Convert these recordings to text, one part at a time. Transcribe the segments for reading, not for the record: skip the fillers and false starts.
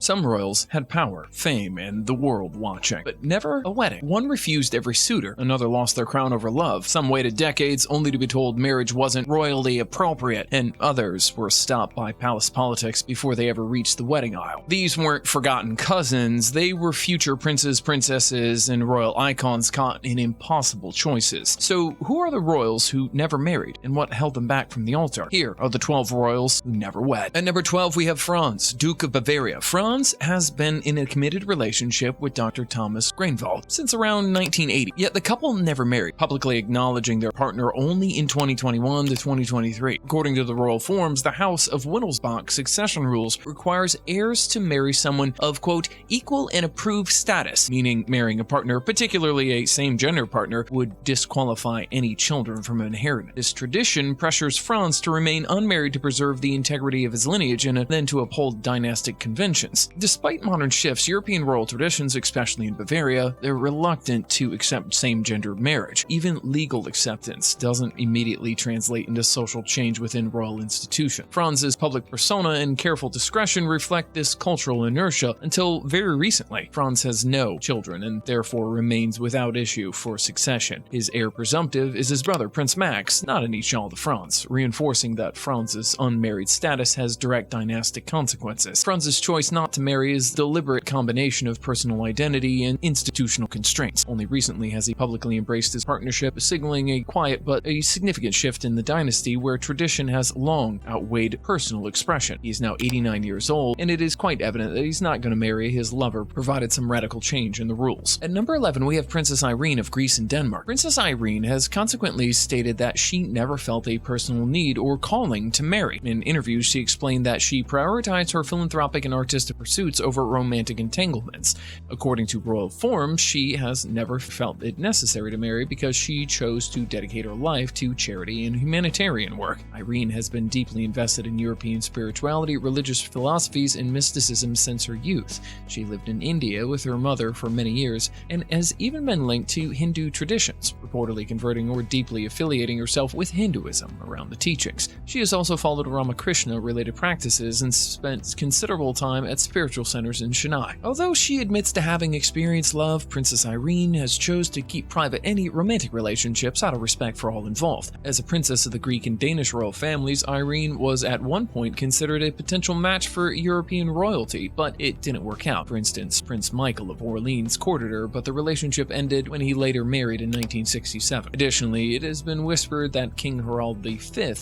Some royals had power, fame, and the world watching, but never a wedding. One refused every suitor, another lost their crown over love, some waited decades only to be told marriage wasn't royally appropriate, and others were stopped by palace politics before they ever reached the wedding aisle. These weren't forgotten cousins, they were future princes, princesses, and royal icons caught in impossible choices. So who are the royals who never married, and what held them back from the altar? Here are the 12 royals who never wed. At number 12, we have Franz, Duke of Bavaria. Franz has been in a committed relationship with Dr. Thomas Greenwald since around 1980, yet the couple never married, publicly acknowledging their partner only in 2021 to 2023. According to the royal forms, the House of Wittelsbach succession rules requires heirs to marry someone of, quote, equal and approved status, meaning marrying a partner, particularly a same-gender partner, would disqualify any children from inheritance. This tradition pressures Franz to remain unmarried to preserve the integrity of his lineage and then to uphold dynastic conventions. Despite modern shifts, European royal traditions, especially in Bavaria, they're reluctant to accept same-gender marriage. Even legal acceptance doesn't immediately translate into social change within royal institutions. Franz's public persona and careful discretion reflect this cultural inertia until very recently. Franz has no children and therefore remains without issue for succession. His heir presumptive is his brother, Prince Max, not an equal to Franz, reinforcing that Franz's unmarried status has direct dynastic consequences. Franz's choice not to marry is a deliberate combination of personal identity and institutional constraints. Only recently has he publicly embraced his partnership, signaling a quiet but a significant shift in the dynasty where tradition has long outweighed personal expression. He is now 89 years old, and it is quite evident that he's not going to marry his lover, provided some radical change in the rules. At number 11, we have Princess Irene of Greece and Denmark. Princess Irene has consequently stated that she never felt a personal need or calling to marry. In interviews, she explained that she prioritized her philanthropic and artistic pursuits over romantic entanglements. According to royal forms, she has never felt it necessary to marry because she chose to dedicate her life to charity and humanitarian work. Irene has been deeply invested in European spirituality, religious philosophies, and mysticism since her youth. She lived in India with her mother for many years and has even been linked to Hindu traditions, reportedly converting or deeply affiliating herself with Hinduism around the teachings. She has also followed Ramakrishna-related practices and spent considerable time at spiritual centers in Chennai. Although she admits to having experienced love, Princess Irene has chose to keep private any romantic relationships out of respect for all involved. As a princess of the Greek and Danish royal families, Irene was at one point considered a potential match for European royalty, but it didn't work out. For instance, Prince Michael of Orleans courted her, but the relationship ended when he later married in 1967. Additionally, it has been whispered that King Harald V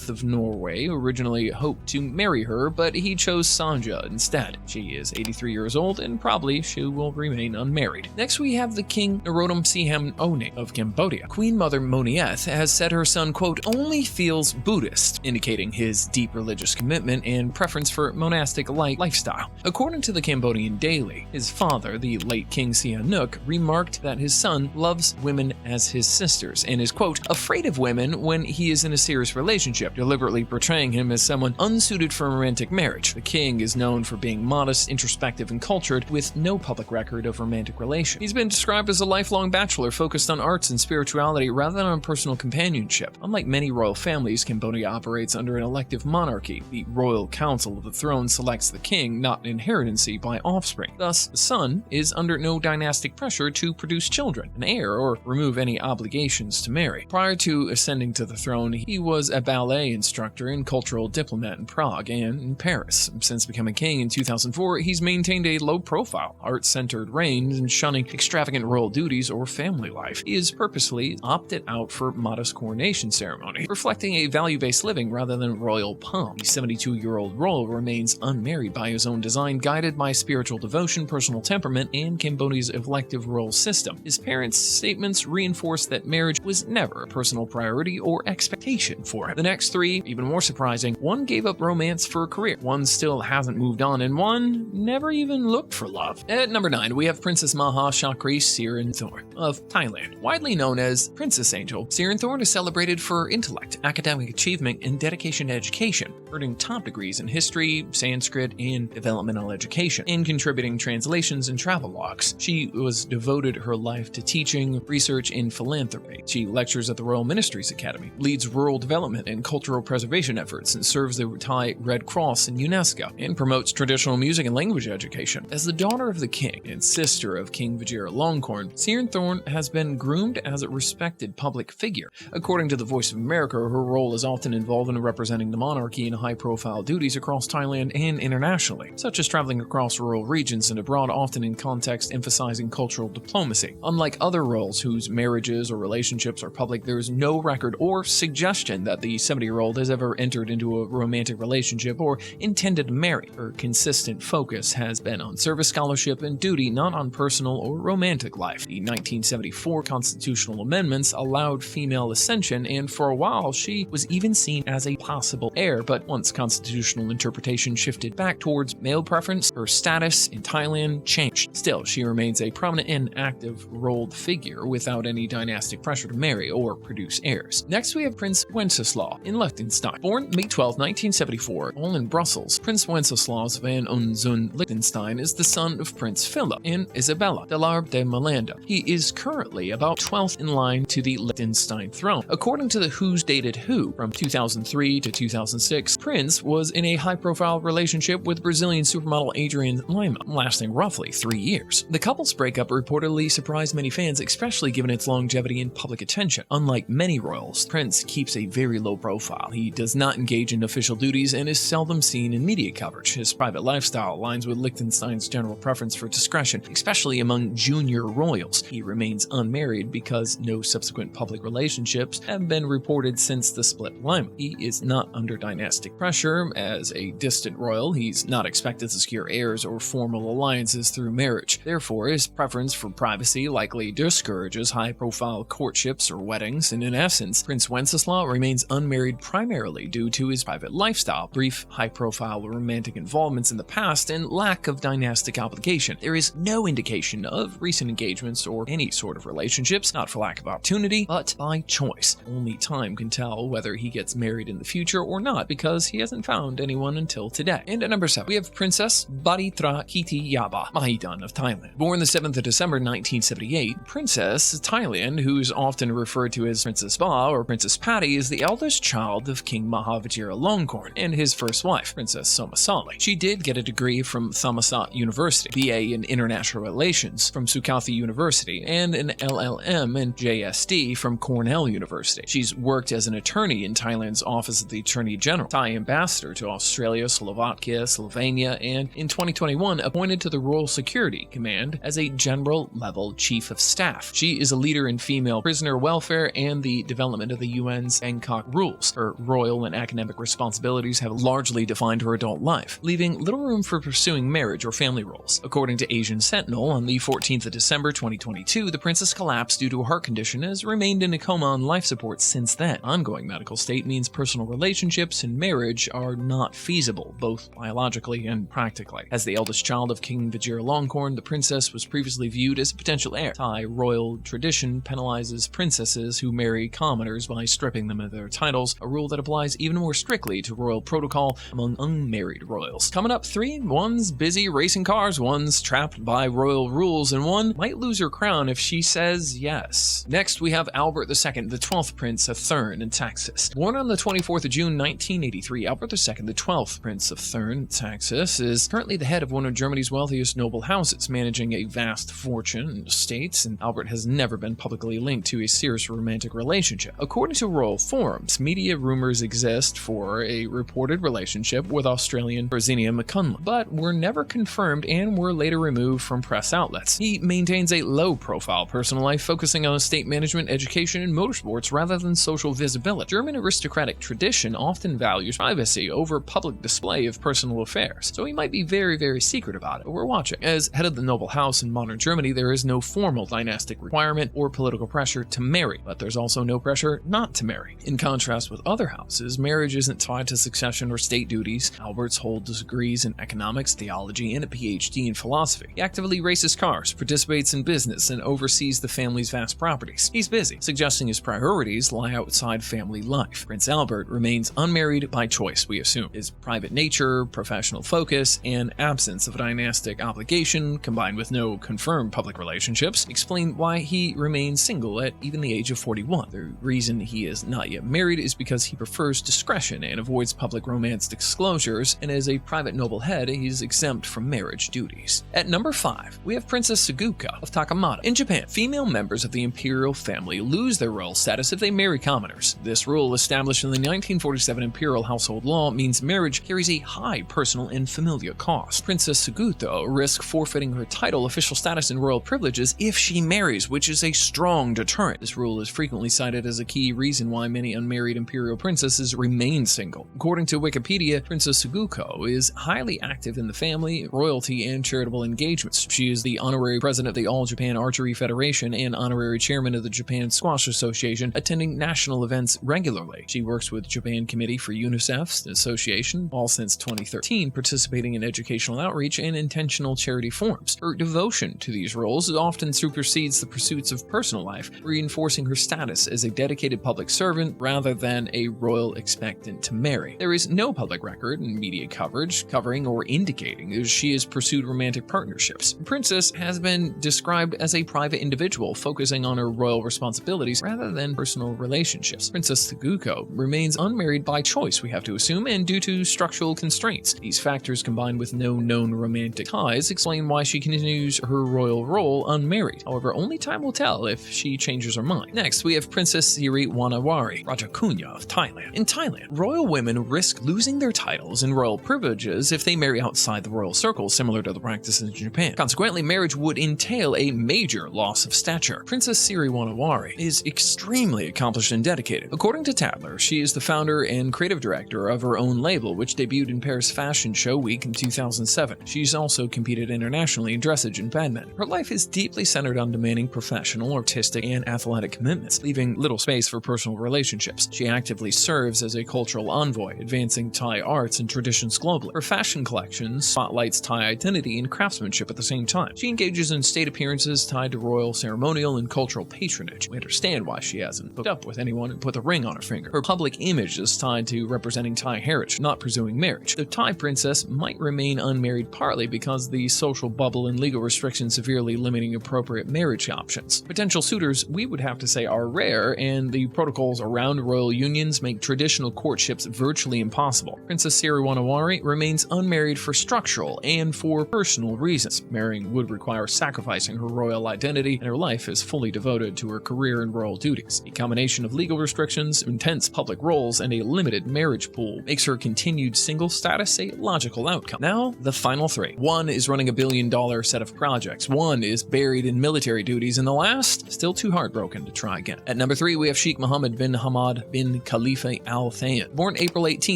of Norway originally hoped to marry her, but he chose Sanja instead. She is 83 years old and probably she will remain unmarried. Next, we have the King Norodom Sihanouk of Cambodia. Queen Mother Monieth has said her son, quote, only feels Buddhist, indicating his deep religious commitment and preference for monastic-like lifestyle. According to the Cambodian Daily, his father, the late King Sihanouk, remarked that his son loves women as his sisters and is, quote, afraid of women when he is in a serious relationship, deliberately portraying him as someone unsuited for romantic marriage. The king is known for being modest, introspective, and cultured, with no public record of romantic relation. He's been described as a lifelong bachelor focused on arts and spirituality rather than on personal companionship. Unlike many royal families, Cambodia operates under an elective monarchy. The royal council of the throne selects the king, not inheritancy by offspring. Thus, the son is under no dynastic pressure to produce children, an heir, or remove any obligations to marry. Prior to ascending to the throne, he was a ballet instructor and cultural diplomat in Prague and in Paris. Since becoming king in 2004, he's maintained a low-profile, art-centered reign and shunning extravagant royal duties or family life. He has purposely opted out for modest coronation ceremony, reflecting a value-based living rather than royal pomp. The 72-year-old royal remains unmarried by his own design, guided by spiritual devotion, personal temperament, and Cambodia's elective royal system. His parents' statements reinforce that marriage was never a personal priority or expectation for him. The next three, even more surprising, one gave up romance for a career, one still hasn't moved on, and one never even looked for love. At number 9, we have Princess Maha Chakri Sirinthoran of Thailand. Widely known as Princess Angel, Sirinthoran is celebrated for intellect, academic achievement, and dedication to education, earning top degrees in history, Sanskrit, and developmental education, and contributing translations and travel logs. She was devoted her life to teaching, research, and philanthropy. She lectures at the Royal Ministries Academy, leads rural development and cultural preservation efforts, and serves the Thai Red Cross and UNESCO, and promotes traditional music and language education. As the daughter of the king and sister of King Vajiralongkorn, Cernthorne has been groomed as a respected public figure. According to the Voice of America, her role is often involved in representing the monarchy in high-profile duties across Thailand and internationally, such as traveling across rural regions and abroad, often in context emphasizing cultural diplomacy. Unlike other royals whose marriages or relationships are public, there is no record or suggestion that the 70-year-old has ever entered into a romantic relationship or intended to marry. Her consistent focus has been on service scholarship and duty, not on personal or romantic life. The 1974 constitutional amendments allowed female ascension, and for a while she was even seen as a possible heir, but once constitutional interpretation shifted back towards male preference, her status in Thailand changed. Still, she remains a prominent and active rolled figure without any dynastic pressure to marry or produce heirs. Next, we have Prince Wenceslaus in Liechtenstein. Born May 12, 1974, all in Brussels, Prince Wenceslaus van Unzun Liechtenstein is the son of Prince Philip and Isabella de l'Arbe de Malanda. He is currently about 12th in line to the Liechtenstein throne. According to the Who's Dated Who, from 2003 to 2006, Prince was in a high-profile relationship with Brazilian supermodel Adriana Lima, lasting roughly 3 years. The couple's breakup reportedly surprised many fans, especially given its longevity and public attention. Unlike many royals, Prince keeps a very low profile. He does not engage in official duties and is seldom seen in media coverage. His private lifestyle aligns with Liechtenstein's general preference for discretion, especially among junior royals. He remains unmarried because no subsequent public relationships have been reported since the split with Lima. He is not under dynastic pressure. As a distant royal, he's not expected to secure heirs or formal alliances through marriage. Therefore, his preference for privacy likely discourages high-profile courtships or weddings, and in essence, Prince Wenceslaus remains unmarried primarily due to his private lifestyle, brief high-profile romantic involvements in the past, and lack of dynastic obligation. There is no indication of recent engagements or any sort of relationships, not for lack of opportunity, but by choice. Only time can tell whether he gets married in the future or not, because he hasn't found anyone until today. And at number 7, we have Princess Baritrakittiyaba Mahidan of Thailand. Born the 7th of December 1978, Princess Thailand, who's often referred to as Princess Ba or Princess Patty, is the eldest child of King Mahavajiralongkorn and his first wife, Princess Somasali. She did get a degree from Thammasat University, BA in International Relations from Sukauthi University, and an LLM and JSD from Cornell University. She's worked as an attorney in Thailand's Office of the Attorney General, Thai Ambassador to Australia, Slovakia, Slovenia, and in 2021 appointed to the Royal Security Command as a general-level chief of staff. She is a leader in female prisoner welfare and the development of the UN's Bangkok Rules. Her royal and academic responsibilities have largely defined her adult life, leaving little room for pursuing marriage or family roles. According to Asian Sentinel, on the 14th of December 2022, the princess collapsed due to a heart condition and has remained in a coma on life support since then. Ongoing medical state means personal relationships and marriage are not feasible, both biologically and practically. As the eldest child of King Vajiralongkorn, the princess was previously viewed as a potential heir. Thai royal tradition penalizes princesses who marry commoners by stripping them of their titles, a rule that applies even more strictly to royal protocol among unmarried royals. Coming up 3, one's busy racing cars, one's trapped by royal rules, and one might lose her crown if she says yes. Next, we have Albert II, the 12th Prince of Thurn in Texas. Born on the 24th of June 1983, Albert II, the 12th Prince of Thurn, Texas, is currently the head of one of Germany's wealthiest noble houses, managing a vast fortune and estates, and Albert has never been publicly linked to a serious romantic relationship. According to royal forums, media rumors exist for a reported relationship with Australian Brazilian McCunlin, but were never confirmed and were later removed from press outlets. He maintains a low-profile personal life, focusing on estate management, education, and motorsports rather than social visibility. German aristocratic tradition often values privacy over public display of personal affairs, so he might be very, very secret about it, but we're watching. As head of the noble house in modern Germany, there is no formal dynastic requirement or political pressure to marry, but there's also no pressure not to marry. In contrast with other houses, marriage isn't tied to succession or state duties. Albert's holds degrees in economics, theology, and a PhD in philosophy. He actively races cars, participates in business, and oversees the family's vast properties. He's busy, suggesting his priorities lie outside family life. Prince Albert remains unmarried by choice, we assume. His private nature, professional focus, and absence of a dynastic obligation, combined with no confirmed public relationships, explain why he remains single at even the age of 41. The reason he is not yet married is because he prefers discretion and avoids public romance disclosures, and as a private noble head, he's exempt from marriage duties. At number 5, we have Princess Saguka of Takamata. In Japan, female members of the imperial family lose their royal status if they marry commoners. This rule, established in the 1947 imperial household law, means marriage carries a high personal and familial cost. Princess Saguto risks forfeiting her title, official status, and royal privileges if she marries, which is a strong deterrent. This rule is frequently cited as a key reason why many unmarried imperial princesses remain single. According to Wikipedia, Princess Saguko is highly active in the family, royalty, and charitable engagements. She is the honorary president of the All Japan Archery Federation and honorary chairman of the Japan Squash Association, attending national events regularly. She works with Japan Committee for UNICEF's association, all since 2013, participating in educational outreach and intentional charity forums. Her devotion to these roles often supersedes the pursuits of personal life, reinforcing her status as a dedicated public servant rather than a royal expectant to marry. There is no public record and media coverage covering or indicating that she has pursued romantic partnerships. The princess has been described as a private individual, focusing on her royal responsibilities rather than personal relationships. Princess Saguko remains unmarried by choice, we have to assume, and due to structural constraints. These factors, combined with no known romantic ties, explain why she continues her royal role unmarried. However, only time will tell if she changes her mind. Next, we have Princess Siri Wanawari, Rajakunya of Thailand. In Thailand, royal women risk losing their titles and royal privileges if they marry outside the royal circle, similar to the practice in Japan. Consequently, marriage would entail a major loss of stature. Princess Siri Wanawari is extremely accomplished and dedicated. According to Tatler, she is the founder and creative director of her own label, which debuted in Paris Fashion Show Week in 2007. She's also competed internationally in dressage and badminton. Her life is deeply centered on demanding professional, artistic, and athletic commitments, leaving little space for personal relationships. She actively serves as a cultural envoy, advancing Thai arts and traditions globally. Her fashion collections spotlights Thai identity and craftsmanship at the same time. She engages in state appearances tied to royal ceremonial and cultural patronage. We understand why she hasn't hooked up with anyone and put the ring on her finger. Her public image is tied to representing Thai heritage, not pursuing marriage. The Thai princess might remain unmarried partly because the social bubble and legal restrictions severely limiting appropriate marriage options. Potential suitors, we would have to say, are rare, and the protocols around royal unions make traditional courtships virtually impossible. Princess Siri Wanawari remains unmarried for structural and for personal reasons. Marrying would require sacrificing her royal identity, and her life is fully devoted to her career and royal duties. A combination of legal restrictions, intense public roles, and a limited marriage pool makes her continued single status a logical outcome. Now, the final three. One is running $1 billion set of projects, one is buried in military duties, and the last, still too heartbroken to try again. At number 3, we have Sheikh Mohammed bin Hamad bin Khalifa Al Thani. Born April 18,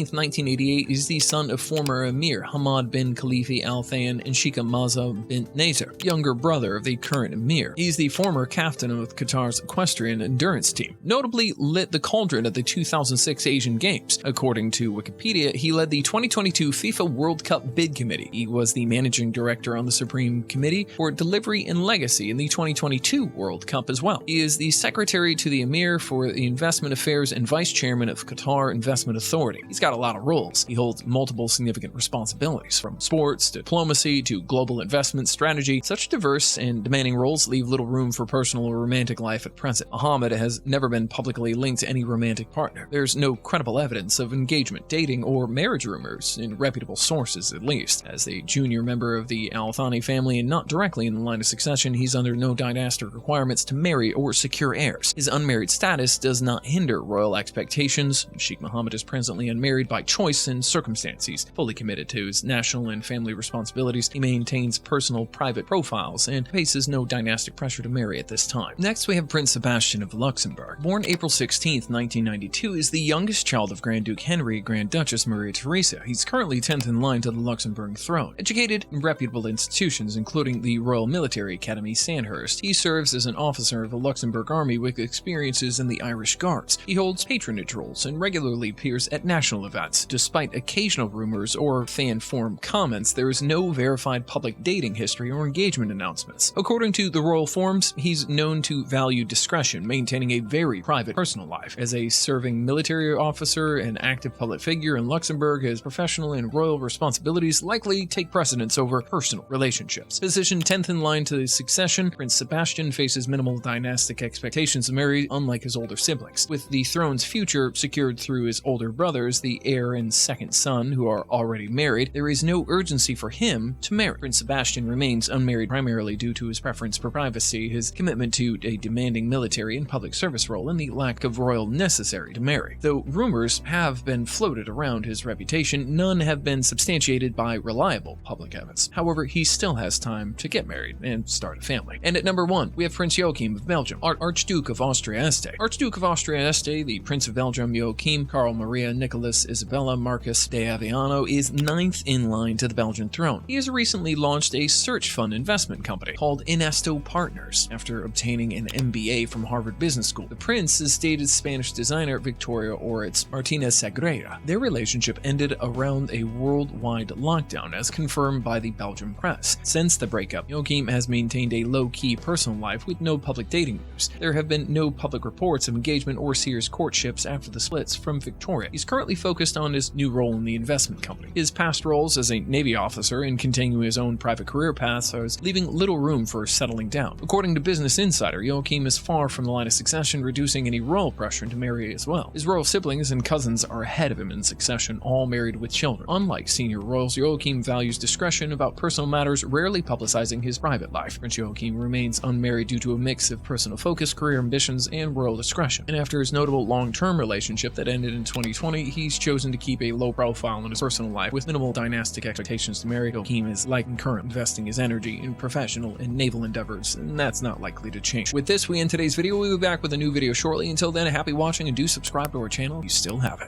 1988, is the son of former Emir Hamad bin Khalifa Al Thani and Sheikha Maza bin Nasser, younger brother of the current Emir. He's the former captain of Qatar's equestrian endurance team. Notably lit the cauldron at the 2006 Asian Games. According to Wikipedia, he led the 2022 FIFA World Cup Bid Committee. He was the managing director on the Supreme Committee for Delivery and Legacy in the 2022 World Cup as well. He is the secretary to the Emir for the Investment Affairs and vice chairman of Qatar Investment Authority. He's got a lot of roles. He holds multiple significant responsibilities, from sports to diplomacy to global investment strategy. Such diverse and demanding roles leave little room for personal or romantic life at present. Mohammed has never been publicly linked to any romantic partner. There's no credible evidence of engagement, dating, or marriage rumors, in reputable sources at least. As a junior member of the Al Thani family and not directly in the line of succession, he's under no dynastic requirements to marry or secure heirs. His unmarried status does not hinder royal expectations. Sheikh Mohammed is presently unmarried by choice and circumstance. He's fully committed to his national and family responsibilities. He maintains personal, private profiles and faces no dynastic pressure to marry at this time. Next, we have Prince Sebastian of Luxembourg. Born April 16, 1992, is the youngest child of Grand Duke Henry and Grand Duchess Maria Theresa. He's currently 10th in line to the Luxembourg throne. Educated in reputable institutions, including the Royal Military Academy Sandhurst, he serves as an officer of the Luxembourg Army with experiences in the Irish Guards. He holds patronage roles and regularly appears at national events. Despite occasional rumors or fan-formed comments, there is no verified public dating history or engagement announcements. According to the royal forums, he's known to value discretion, maintaining a very private personal life. As a serving military officer and active public figure in Luxembourg, his professional and royal responsibilities likely take precedence over personal relationships. Positioned 10th in line to the succession, Prince Sebastian faces minimal dynastic expectations of marriage, unlike his older siblings. With the throne's future secured through his older brothers, the heir and second son, who are already married, there is no urgency for him to marry. Prince Sebastian remains unmarried primarily due to his preference for privacy, his commitment to a demanding military and public service role, and the lack of royal necessary to marry. Though rumors have been floated around his reputation, none have been substantiated by reliable public evidence. However, he still has time to get married and start a family. And at number 1, we have Prince Joachim of Belgium, Archduke of Austria-Este. Archduke of Austria-Este, the Prince of Belgium Joachim Carl Maria Nicholas Isabella Marcus de Aviano, is 9th in line to the Belgian throne. He has recently launched a search fund investment company called Inesto Partners after obtaining an MBA from Harvard Business School. The prince has dated Spanish designer Victoria Oritz Martinez Sagrera. Their relationship ended around a worldwide lockdown, as confirmed by the Belgian press. Since the breakup, Joachim has maintained a low-key personal life with no public dating news. There have been no public reports of engagement or serious courtships after the splits from Victoria. He's currently focused on his new role in the investment company. His past roles as a Navy officer and continuing his own private career paths are leaving little room for settling down. According to Business Insider, Joachim is far from the line of succession, reducing any royal pressure to marry as well. His royal siblings and cousins are ahead of him in succession, all married with children. Unlike senior royals, Joachim values discretion about personal matters, rarely publicizing his private life. Prince Joachim remains unmarried due to a mix of personal focus, career ambitions, and royal discretion. And after his notable long-term relationship that ended in 2020, he's chosen to keep a low profile in his personal life with minimal dynastic expectations to marry. Joachim is like current, investing his energy in professional and naval endeavors, and that's not likely to change. With this, we end today's video. We'll be back with a new video shortly. Until then, happy watching, and do subscribe to our channel if you still haven't.